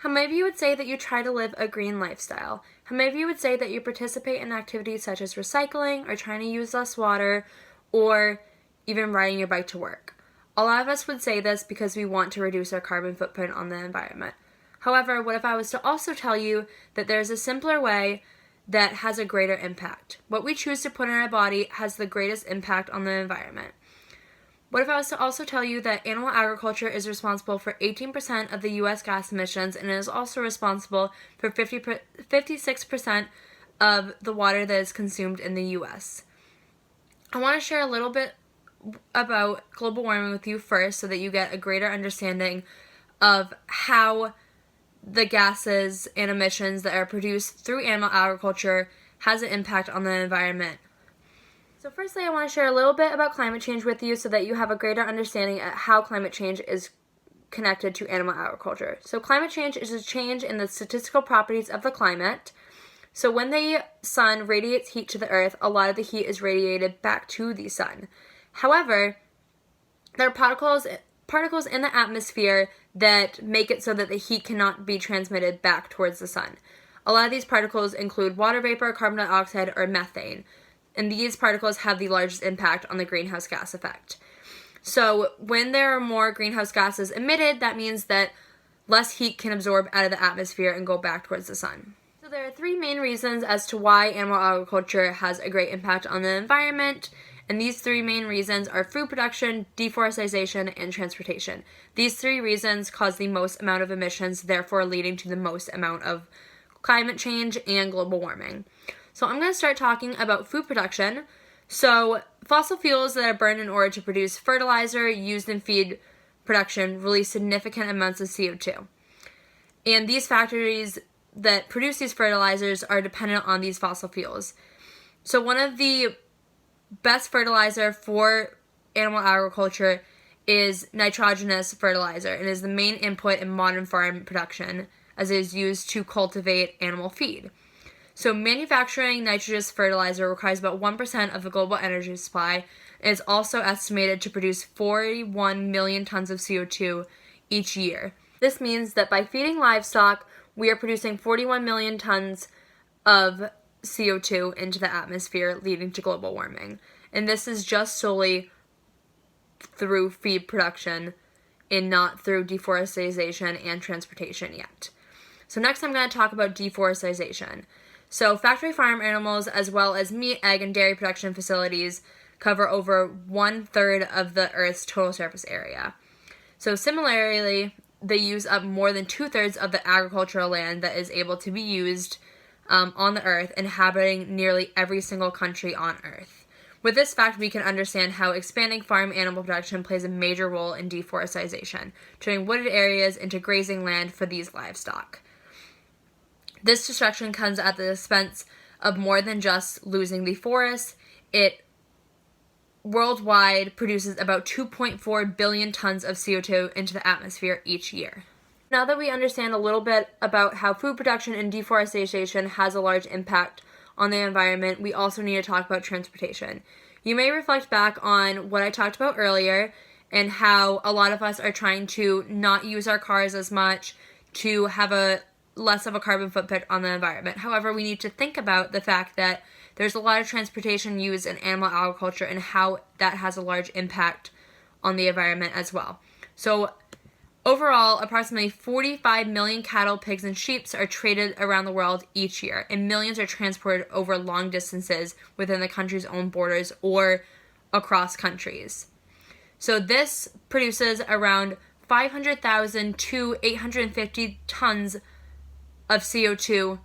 How many of you would say that you try to live a green lifestyle? How many of you would say that you participate in activities such as recycling or trying to use less water or even riding your bike to work? A lot of us would say this because we want to reduce our carbon footprint on the environment. However, what if I was to also tell you that there's a simpler way that has a greater impact? What we choose to put in our body has the greatest impact on the environment. What if I was to also tell you that animal agriculture is responsible for 18% of the U.S. gas emissions and is also responsible for 56% of the water that is consumed in the U.S.? I want to share a little bit about global warming with you first so that you get a greater understanding of how the gases and emissions that are produced through animal agriculture has an impact on the environment. So firstly, I want to share a little bit about climate change with you so that you have a greater understanding of how climate change is connected to animal agriculture. So climate change is a change in the statistical properties of the climate. So when the sun radiates heat to the earth, a lot of the heat is radiated back to the sun. However, there are particles in the atmosphere that make it so that the heat cannot be transmitted back towards the sun. A lot of these particles include water vapor, carbon dioxide, or methane. And these particles have the largest impact on the greenhouse gas effect. So when there are more greenhouse gases emitted, that means that less heat can absorb out of the atmosphere and go back towards the sun. So there are three main reasons as to why animal agriculture has a great impact on the environment. And these three main reasons are food production, deforestation, and transportation. These three reasons cause the most amount of emissions, therefore leading to the most amount of climate change and global warming. So I'm going to start talking about food production. So fossil fuels that are burned in order to produce fertilizer used in feed production release significant amounts of CO2. And these factories that produce these fertilizers are dependent on these fossil fuels. So one of the best fertilizer for animal agriculture is nitrogenous fertilizer and is the main input in modern farm production as it is used to cultivate animal feed. So manufacturing nitrogenous fertilizer requires about 1% of the global energy supply and is also estimated to produce 41 million tons of CO2 each year. This means that by feeding livestock, we are producing 41 million tons of CO2 into the atmosphere, leading to global warming. And this is just solely through feed production and not through deforestation and transportation yet. So next I'm going to talk about deforestation. So factory farm animals, as well as meat, egg, and dairy production facilities, cover over 1/3 of the Earth's total surface area. So similarly, they use up more than 2/3 of the agricultural land that is able to be used on the Earth, inhabiting nearly every single country on Earth. With this fact, we can understand how expanding farm animal production plays a major role in deforestation, turning wooded areas into grazing land for these livestock. This destruction comes at the expense of more than just losing the forest. It worldwide produces about 2.4 billion tons of CO2 into the atmosphere each year. Now that we understand a little bit about how food production and deforestation has a large impact on the environment, we also need to talk about transportation. You may reflect back on what I talked about earlier and how a lot of us are trying to not use our cars as much to have a less of a carbon footprint on the environment. However, we need to think about the fact that there's a lot of transportation used in animal agriculture and how that has a large impact on the environment as well. So overall, approximately 45 million cattle, pigs, and sheep are traded around the world each year, and millions are transported over long distances within the country's own borders or across countries. So this produces around 500,000 to 850 tons of CO2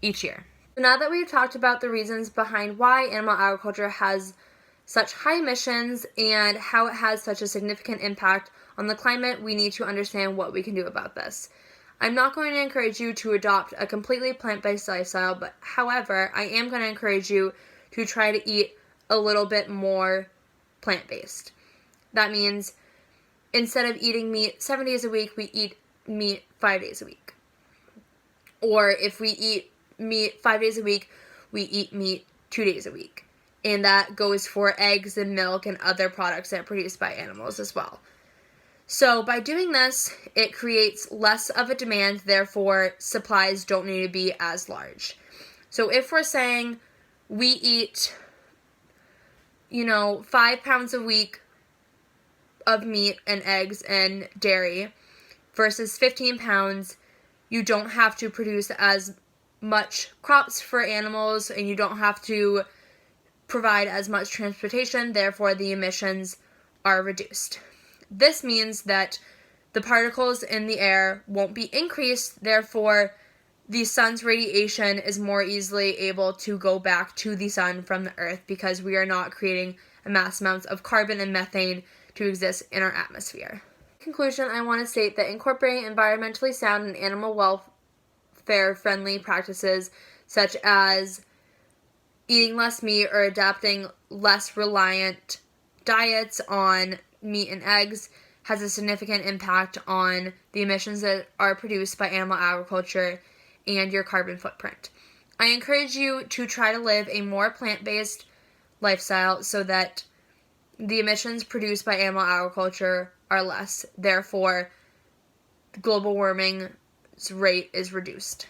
each year. So now that we've talked about the reasons behind why animal agriculture has such high emissions and how it has such a significant impact on the climate, we need to understand what we can do about this. I'm not going to encourage you to adopt a completely plant-based lifestyle, but however, I am going to encourage you to try to eat a little bit more plant-based. That means instead of eating meat 7 days a week, we eat meat 5 days a week. Or if we eat meat 5 days a week, we eat meat 2 days a week. And that goes for eggs and milk and other products that are produced by animals as well. So by doing this, it creates less of a demand, therefore supplies don't need to be as large. So if we're saying we eat, 5 pounds a week of meat and eggs and dairy versus 15 pounds, you don't have to produce as much crops for animals and you don't have to provide as much transportation, therefore the emissions are reduced. This means that the particles in the air won't be increased, therefore the sun's radiation is more easily able to go back to the sun from the earth because we are not creating a mass amounts of carbon and methane to exist in our atmosphere. In conclusion, I want to state that incorporating environmentally sound and animal welfare friendly practices such as eating less meat or adapting less reliant diets on meat and eggs has a significant impact on the emissions that are produced by animal agriculture and your carbon footprint. I encourage you to try to live a more plant-based lifestyle so that the emissions produced by animal agriculture are less. Therefore, global warming's rate is reduced.